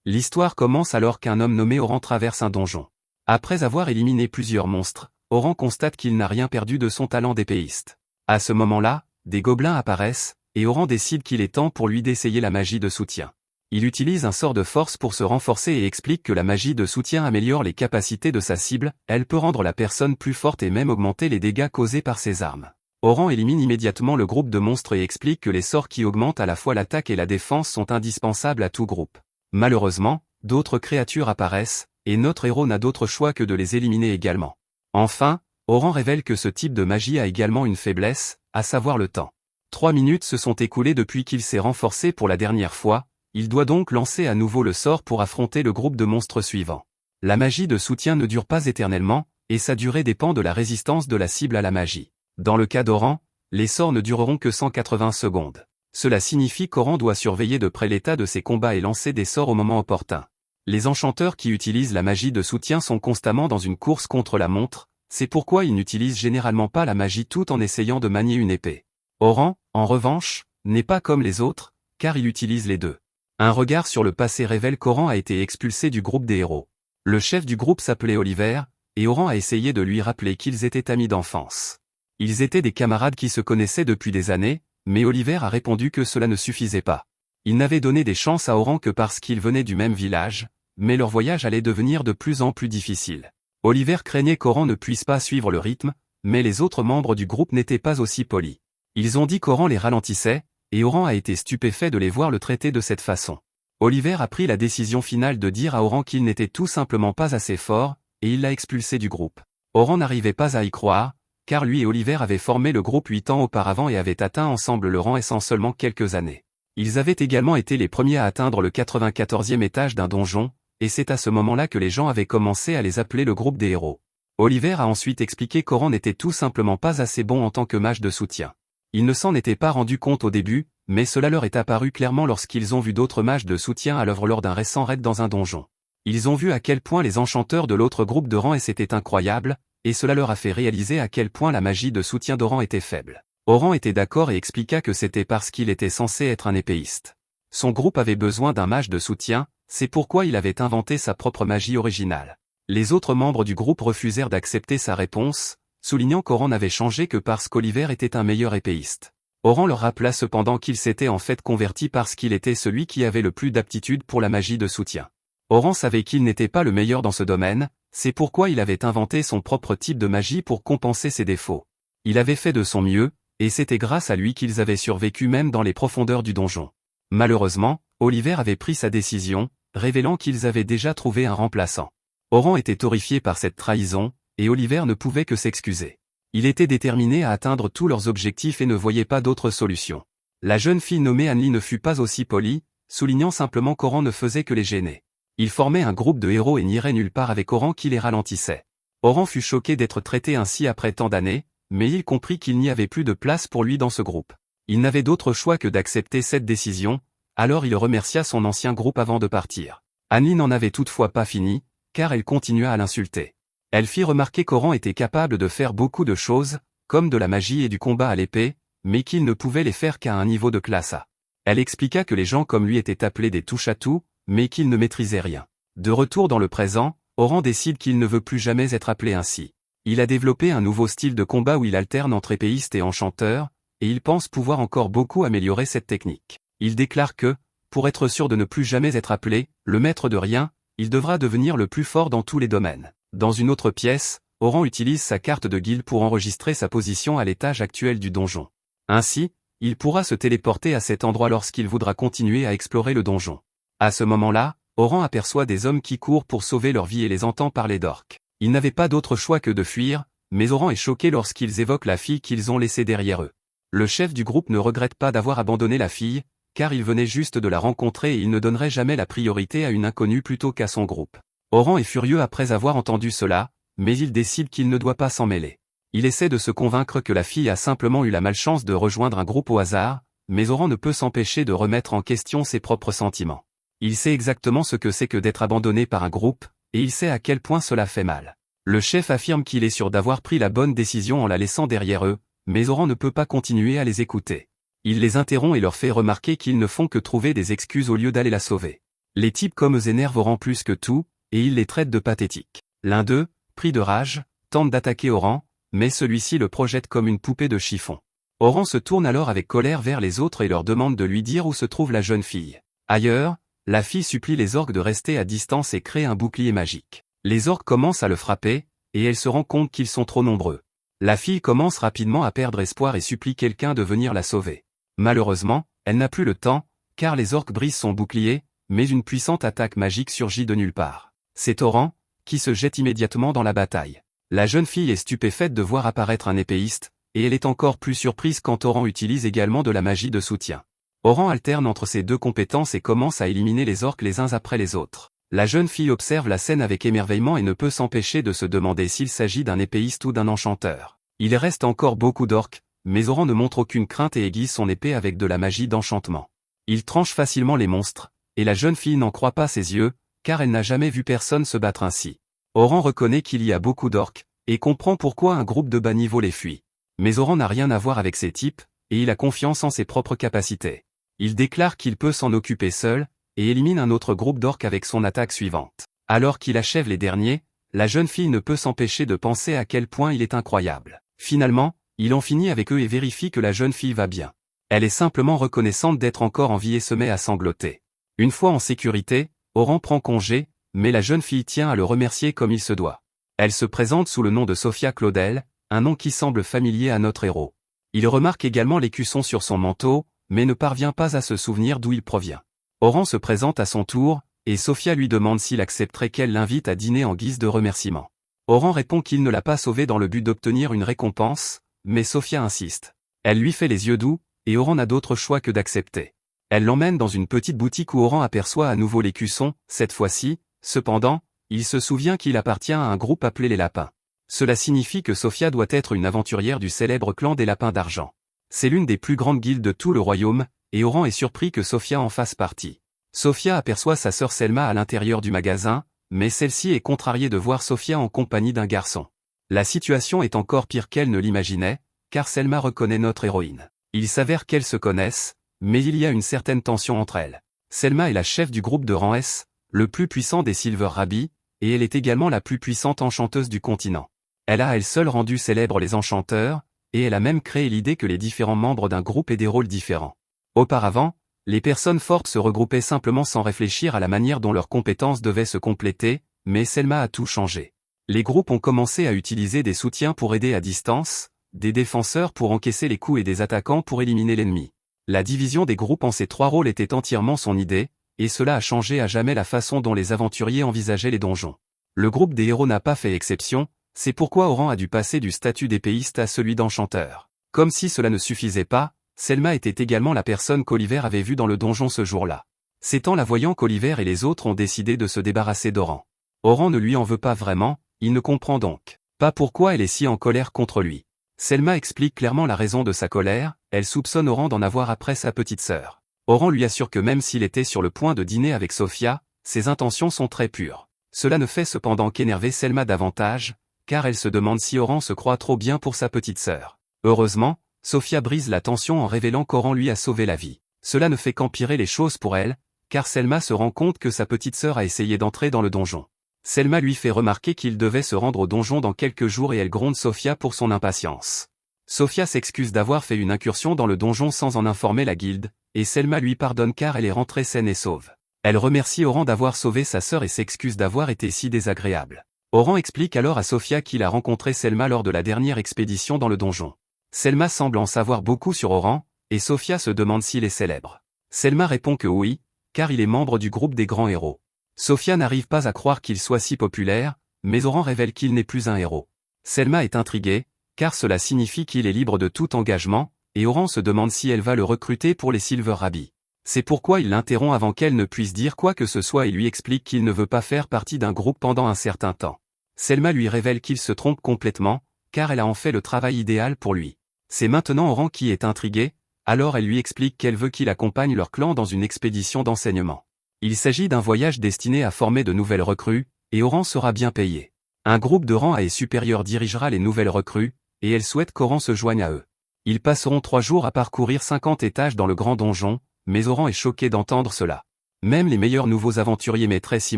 L'histoire commence alors qu'un homme nommé Oran traverse un donjon. Après avoir éliminé plusieurs monstres, Oran constate qu'il n'a rien perdu de son talent d'épéiste. À ce moment-là, des gobelins apparaissent, et Oran décide qu'il est temps pour lui d'essayer la magie de soutien. Il utilise un sort de force pour se renforcer et explique que la magie de soutien améliore les capacités de sa cible, elle peut rendre la personne plus forte et même augmenter les dégâts causés par ses armes. Oran élimine immédiatement le groupe de monstres et explique que les sorts qui augmentent à la fois l'attaque et la défense sont indispensables à tout groupe. Malheureusement, d'autres créatures apparaissent, et notre héros n'a d'autre choix que de les éliminer également. Enfin, Oran révèle que ce type de magie a également une faiblesse, à savoir le temps. 3 minutes se sont écoulées depuis qu'il s'est renforcé pour la dernière fois, il doit donc lancer à nouveau le sort pour affronter le groupe de monstres suivant. La magie de soutien ne dure pas éternellement, et sa durée dépend de la résistance de la cible à la magie. Dans le cas d'Oran, les sorts ne dureront que 180 secondes. Cela signifie qu'Oran doit surveiller de près l'état de ses combats et lancer des sorts au moment opportun. Les enchanteurs qui utilisent la magie de soutien sont constamment dans une course contre la montre, c'est pourquoi ils n'utilisent généralement pas la magie tout en essayant de manier une épée. Oran, en revanche, n'est pas comme les autres, car il utilise les deux. Un regard sur le passé révèle qu'Oran a été expulsé du groupe des héros. Le chef du groupe s'appelait Oliver, et Oran a essayé de lui rappeler qu'ils étaient amis d'enfance. Ils étaient des camarades qui se connaissaient depuis des années, mais Oliver a répondu que cela ne suffisait pas. Il n'avait donné des chances à Oran que parce qu'ils venaient du même village, mais leur voyage allait devenir de plus en plus difficile. Oliver craignait qu'Oran ne puisse pas suivre le rythme, mais les autres membres du groupe n'étaient pas aussi polis. Ils ont dit qu'Oran les ralentissait, et Oran a été stupéfait de les voir le traiter de cette façon. Oliver a pris la décision finale de dire à Oran qu'il n'était tout simplement pas assez fort, et il l'a expulsé du groupe. Oran n'arrivait pas à y croire, car lui et Oliver avaient formé le groupe 8 ans auparavant et avaient atteint ensemble le rang S en seulement quelques années. Ils avaient également été les premiers à atteindre le 94e étage d'un donjon, et c'est à ce moment-là que les gens avaient commencé à les appeler le groupe des héros. Oliver a ensuite expliqué qu'Oran n'était tout simplement pas assez bon en tant que mage de soutien. Ils ne s'en étaient pas rendus compte au début, mais cela leur est apparu clairement lorsqu'ils ont vu d'autres mages de soutien à l'œuvre lors d'un récent raid dans un donjon. Ils ont vu à quel point les enchanteurs de l'autre groupe de rang S étaient incroyables, et cela leur a fait réaliser à quel point la magie de soutien d'Oran était faible. Oran était d'accord et expliqua que c'était parce qu'il était censé être un épéiste. Son groupe avait besoin d'un mage de soutien, c'est pourquoi il avait inventé sa propre magie originale. Les autres membres du groupe refusèrent d'accepter sa réponse, soulignant qu'Oran n'avait changé que parce qu'Oliver était un meilleur épéiste. Oran leur rappela cependant qu'il s'était en fait converti parce qu'il était celui qui avait le plus d'aptitude pour la magie de soutien. Oran savait qu'il n'était pas le meilleur dans ce domaine, c'est pourquoi il avait inventé son propre type de magie pour compenser ses défauts. Il avait fait de son mieux, et c'était grâce à lui qu'ils avaient survécu même dans les profondeurs du donjon. Malheureusement, Oliver avait pris sa décision, révélant qu'ils avaient déjà trouvé un remplaçant. Oran était horrifié par cette trahison, et Oliver ne pouvait que s'excuser. Il était déterminé à atteindre tous leurs objectifs et ne voyait pas d'autre solution. La jeune fille nommée Anne-Lee ne fut pas aussi polie, soulignant simplement qu'Oran ne faisait que les gêner. Ils formaient un groupe de héros et n'iraient nulle part avec Oran qui les ralentissait. Oran fut choqué d'être traité ainsi après tant d'années, mais il comprit qu'il n'y avait plus de place pour lui dans ce groupe. Il n'avait d'autre choix que d'accepter cette décision, alors il remercia son ancien groupe avant de partir. Anne-Lee n'en avait toutefois pas fini, car elle continua à l'insulter. Elle fit remarquer qu'Oran était capable de faire beaucoup de choses, comme de la magie et du combat à l'épée, mais qu'il ne pouvait les faire qu'à un niveau de classe A. Elle expliqua que les gens comme lui étaient appelés des touche-à-tout, mais qu'ils ne maîtrisaient rien. De retour dans le présent, Oran décide qu'il ne veut plus jamais être appelé ainsi. Il a développé un nouveau style de combat où il alterne entre épéiste et enchanteur, et il pense pouvoir encore beaucoup améliorer cette technique. Il déclare que, pour être sûr de ne plus jamais être appelé le maître de rien, il devra devenir le plus fort dans tous les domaines. Dans une autre pièce, Oran utilise sa carte de guilde pour enregistrer sa position à l'étage actuel du donjon. Ainsi, il pourra se téléporter à cet endroit lorsqu'il voudra continuer à explorer le donjon. À ce moment-là, Oran aperçoit des hommes qui courent pour sauver leur vie et les entend parler d'orques. Ils n'avaient pas d'autre choix que de fuir, mais Oran est choqué lorsqu'ils évoquent la fille qu'ils ont laissée derrière eux. Le chef du groupe ne regrette pas d'avoir abandonné la fille, car il venait juste de la rencontrer et il ne donnerait jamais la priorité à une inconnue plutôt qu'à son groupe. Oran est furieux après avoir entendu cela, mais il décide qu'il ne doit pas s'en mêler. Il essaie de se convaincre que la fille a simplement eu la malchance de rejoindre un groupe au hasard, mais Oran ne peut s'empêcher de remettre en question ses propres sentiments. Il sait exactement ce que c'est que d'être abandonné par un groupe, et il sait à quel point cela fait mal. Le chef affirme qu'il est sûr d'avoir pris la bonne décision en la laissant derrière eux, mais Oran ne peut pas continuer à les écouter. Il les interrompt et leur fait remarquer qu'ils ne font que trouver des excuses au lieu d'aller la sauver. Les types comme eux énervent Oran plus que tout, et ils les traitent de pathétiques. L'un d'eux, pris de rage, tente d'attaquer Oran, mais celui-ci le projette comme une poupée de chiffon. Oran se tourne alors avec colère vers les autres et leur demande de lui dire où se trouve la jeune fille. Ailleurs, la fille supplie les orques de rester à distance et crée un bouclier magique. Les orques commencent à le frapper, et elle se rend compte qu'ils sont trop nombreux. La fille commence rapidement à perdre espoir et supplie quelqu'un de venir la sauver. Malheureusement, elle n'a plus le temps, car les orques brisent son bouclier, mais une puissante attaque magique surgit de nulle part. C'est Oran, qui se jette immédiatement dans la bataille. La jeune fille est stupéfaite de voir apparaître un épéiste, et elle est encore plus surprise quand Oran utilise également de la magie de soutien. Oran alterne entre ces deux compétences et commence à éliminer les orques les uns après les autres. La jeune fille observe la scène avec émerveillement et ne peut s'empêcher de se demander s'il s'agit d'un épéiste ou d'un enchanteur. Il reste encore beaucoup d'orques, mais Oran ne montre aucune crainte et aiguise son épée avec de la magie d'enchantement. Il tranche facilement les monstres, et la jeune fille n'en croit pas ses yeux, car elle n'a jamais vu personne se battre ainsi. Oran reconnaît qu'il y a beaucoup d'orques, et comprend pourquoi un groupe de bas niveau les fuit. Mais Oran n'a rien à voir avec ces types, et il a confiance en ses propres capacités. Il déclare qu'il peut s'en occuper seul, et élimine un autre groupe d'orques avec son attaque suivante. Alors qu'il achève les derniers, la jeune fille ne peut s'empêcher de penser à quel point il est incroyable. Finalement, il en finit avec eux et vérifie que la jeune fille va bien. Elle est simplement reconnaissante d'être encore en vie et se met à sangloter. Une fois en sécurité, Oran prend congé, mais la jeune fille tient à le remercier comme il se doit. Elle se présente sous le nom de Sophia Claudel, un nom qui semble familier à notre héros. Il remarque également l'écusson sur son manteau, mais ne parvient pas à se souvenir d'où il provient. Oran se présente à son tour, et Sophia lui demande s'il accepterait qu'elle l'invite à dîner en guise de remerciement. Oran répond qu'il ne l'a pas sauvée dans le but d'obtenir une récompense, mais Sophia insiste. Elle lui fait les yeux doux, et Oran n'a d'autre choix que d'accepter. Elle l'emmène dans une petite boutique où Oran aperçoit à nouveau l'écusson, cette fois-ci, cependant, il se souvient qu'il appartient à un groupe appelé les Lapins. Cela signifie que Sophia doit être une aventurière du célèbre clan des Lapins d'Argent. C'est l'une des plus grandes guildes de tout le royaume, et Oran est surpris que Sophia en fasse partie. Sophia aperçoit sa sœur Selma à l'intérieur du magasin, mais celle-ci est contrariée de voir Sophia en compagnie d'un garçon. La situation est encore pire qu'elle ne l'imaginait, car Selma reconnaît notre héroïne. Il s'avère qu'elles se connaissent, mais il y a une certaine tension entre elles. Selma est la chef du groupe de rang S, le plus puissant des Silver Rabbits, et elle est également la plus puissante enchanteuse du continent. Elle a elle seule rendu célèbres les enchanteurs, et elle a même créé l'idée que les différents membres d'un groupe aient des rôles différents. Auparavant, les personnes fortes se regroupaient simplement sans réfléchir à la manière dont leurs compétences devaient se compléter, mais Selma a tout changé. Les groupes ont commencé à utiliser des soutiens pour aider à distance, des défenseurs pour encaisser les coups et des attaquants pour éliminer l'ennemi. La division des groupes en ces trois rôles était entièrement son idée, et cela a changé à jamais la façon dont les aventuriers envisageaient les donjons. Le groupe des héros n'a pas fait exception, c'est pourquoi Oran a dû passer du statut d'épéiste à celui d'enchanteur. Comme si cela ne suffisait pas, Selma était également la personne qu'Oliver avait vue dans le donjon ce jour-là. C'est en la voyant qu'Oliver et les autres ont décidé de se débarrasser d'Oran. Oran ne lui en veut pas vraiment, il ne comprend donc pas pourquoi elle est si en colère contre lui. Selma explique clairement la raison de sa colère, elle soupçonne Oran d'en avoir après sa petite sœur. Oran lui assure que même s'il était sur le point de dîner avec Sophia, ses intentions sont très pures. Cela ne fait cependant qu'énerver Selma davantage, car elle se demande si Oran se croit trop bien pour sa petite sœur. Heureusement, Sophia brise la tension en révélant qu'Oran lui a sauvé la vie. Cela ne fait qu'empirer les choses pour elle, car Selma se rend compte que sa petite sœur a essayé d'entrer dans le donjon. Selma lui fait remarquer qu'il devait se rendre au donjon dans quelques jours et elle gronde Sophia pour son impatience. Sophia s'excuse d'avoir fait une incursion dans le donjon sans en informer la guilde, et Selma lui pardonne car elle est rentrée saine et sauve. Elle remercie Oran d'avoir sauvé sa sœur et s'excuse d'avoir été si désagréable. Oran explique alors à Sophia qu'il a rencontré Selma lors de la dernière expédition dans le donjon. Selma semble en savoir beaucoup sur Oran, et Sophia se demande s'il est célèbre. Selma répond que oui, car il est membre du groupe des grands héros. Sophia n'arrive pas à croire qu'il soit si populaire, mais Oran révèle qu'il n'est plus un héros. Selma est intriguée, car cela signifie qu'il est libre de tout engagement, et Oran se demande si elle va le recruter pour les Silver Rabbits. C'est pourquoi il l'interrompt avant qu'elle ne puisse dire quoi que ce soit et lui explique qu'il ne veut pas faire partie d'un groupe pendant un certain temps. Selma lui révèle qu'il se trompe complètement, car elle a en fait le travail idéal pour lui. C'est maintenant Oran qui est intrigué, alors elle lui explique qu'elle veut qu'il accompagne leur clan dans une expédition d'enseignement. Il s'agit d'un voyage destiné à former de nouvelles recrues, et Oran sera bien payé. Un groupe de rang A et supérieur dirigera les nouvelles recrues, et elle souhaite qu'Oran se joigne à eux. Ils passeront 3 jours à parcourir 50 étages dans le grand donjon, mais Oran est choqué d'entendre cela. Même les meilleurs nouveaux aventuriers mettraient 6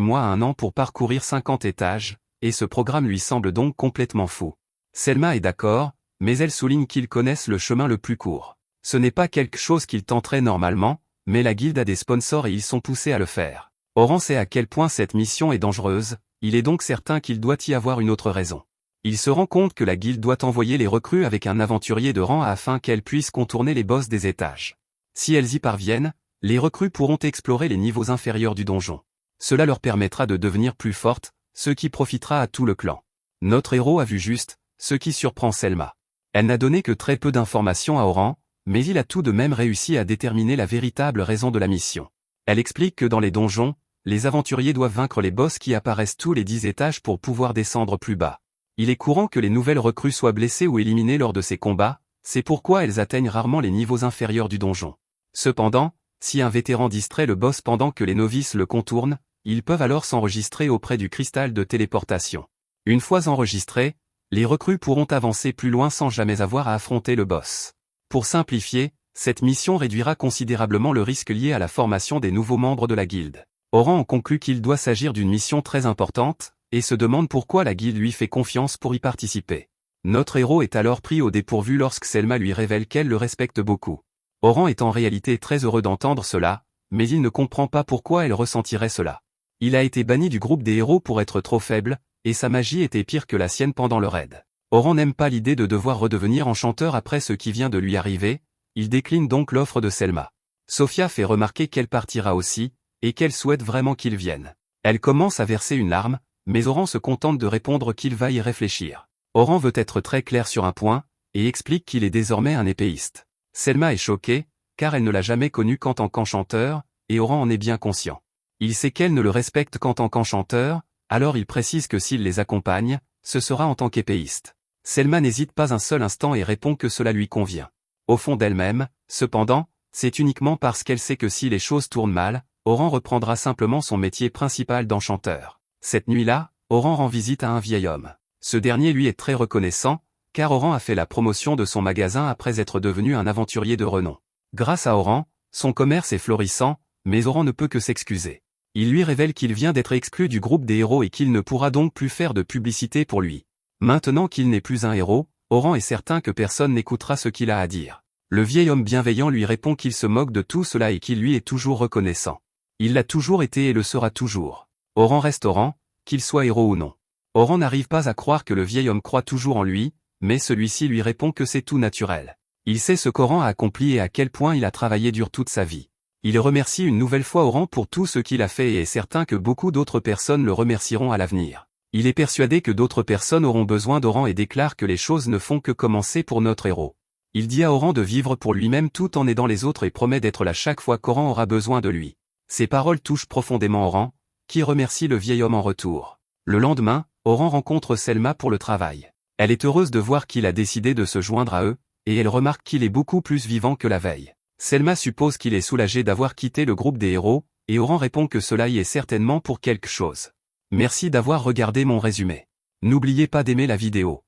mois à 1 an pour parcourir 50 étages, et ce programme lui semble donc complètement fou. Selma est d'accord, mais elle souligne qu'ils connaissent le chemin le plus court. Ce n'est pas quelque chose qu'ils tenteraient normalement, mais la guilde a des sponsors et ils sont poussés à le faire. Oran sait à quel point cette mission est dangereuse, il est donc certain qu'il doit y avoir une autre raison. Il se rend compte que la guilde doit envoyer les recrues avec un aventurier de rang afin qu'elles puissent contourner les boss des étages. Si elles y parviennent, les recrues pourront explorer les niveaux inférieurs du donjon. Cela leur permettra de devenir plus fortes, ce qui profitera à tout le clan. Notre héros a vu juste, ce qui surprend Selma. Elle n'a donné que très peu d'informations à Oran, mais il a tout de même réussi à déterminer la véritable raison de la mission. Elle explique que dans les donjons, les aventuriers doivent vaincre les boss qui apparaissent tous les 10 étages pour pouvoir descendre plus bas. Il est courant que les nouvelles recrues soient blessées ou éliminées lors de ces combats, c'est pourquoi elles atteignent rarement les niveaux inférieurs du donjon. Cependant, si un vétéran distrait le boss pendant que les novices le contournent, ils peuvent alors s'enregistrer auprès du cristal de téléportation. Une fois enregistrés, les recrues pourront avancer plus loin sans jamais avoir à affronter le boss. Pour simplifier, cette mission réduira considérablement le risque lié à la formation des nouveaux membres de la guilde. Oran en conclut qu'il doit s'agir d'une mission très importante, et se demande pourquoi la guilde lui fait confiance pour y participer. Notre héros est alors pris au dépourvu lorsque Selma lui révèle qu'elle le respecte beaucoup. Oran est en réalité très heureux d'entendre cela, mais il ne comprend pas pourquoi elle ressentirait cela. Il a été banni du groupe des héros pour être trop faible, et sa magie était pire que la sienne pendant le raid. Oran n'aime pas l'idée de devoir redevenir enchanteur après ce qui vient de lui arriver, il décline donc l'offre de Selma. Sophia fait remarquer qu'elle partira aussi, et qu'elle souhaite vraiment qu'il vienne. Elle commence à verser une larme, mais Oran se contente de répondre qu'il va y réfléchir. Oran veut être très clair sur un point, et explique qu'il est désormais un épéiste. Selma est choquée, car elle ne l'a jamais connu qu'en tant qu'enchanteur, et Oran en est bien conscient. Il sait qu'elle ne le respecte qu'en tant qu'enchanteur, alors il précise que s'il les accompagne, ce sera en tant qu'épéiste. Selma n'hésite pas un seul instant et répond que cela lui convient. Au fond d'elle-même, cependant, c'est uniquement parce qu'elle sait que si les choses tournent mal, Oran reprendra simplement son métier principal d'enchanteur. Cette nuit-là, Oran rend visite à un vieil homme. Ce dernier lui est très reconnaissant, car Oran a fait la promotion de son magasin après être devenu un aventurier de renom. Grâce à Oran, son commerce est florissant, mais Oran ne peut que s'excuser. Il lui révèle qu'il vient d'être exclu du groupe des héros et qu'il ne pourra donc plus faire de publicité pour lui. Maintenant qu'il n'est plus un héros, Oran est certain que personne n'écoutera ce qu'il a à dire. Le vieil homme bienveillant lui répond qu'il se moque de tout cela et qu'il lui est toujours reconnaissant. Il l'a toujours été et le sera toujours. Oran reste Oran, qu'il soit héros ou non. Oran n'arrive pas à croire que le vieil homme croit toujours en lui, mais celui-ci lui répond que c'est tout naturel. Il sait ce qu'Oran a accompli et à quel point il a travaillé dur toute sa vie. Il remercie une nouvelle fois Oran pour tout ce qu'il a fait et est certain que beaucoup d'autres personnes le remercieront à l'avenir. Il est persuadé que d'autres personnes auront besoin d'Oran et déclare que les choses ne font que commencer pour notre héros. Il dit à Oran de vivre pour lui-même tout en aidant les autres et promet d'être là chaque fois qu'Oran aura besoin de lui. Ces paroles touchent profondément Oran, qui remercie le vieil homme en retour. Le lendemain, Oran rencontre Selma pour le travail. Elle est heureuse de voir qu'il a décidé de se joindre à eux, et elle remarque qu'il est beaucoup plus vivant que la veille. Selma suppose qu'il est soulagé d'avoir quitté le groupe des héros, et Oran répond que cela y est certainement pour quelque chose. Merci d'avoir regardé mon résumé. N'oubliez pas d'aimer la vidéo.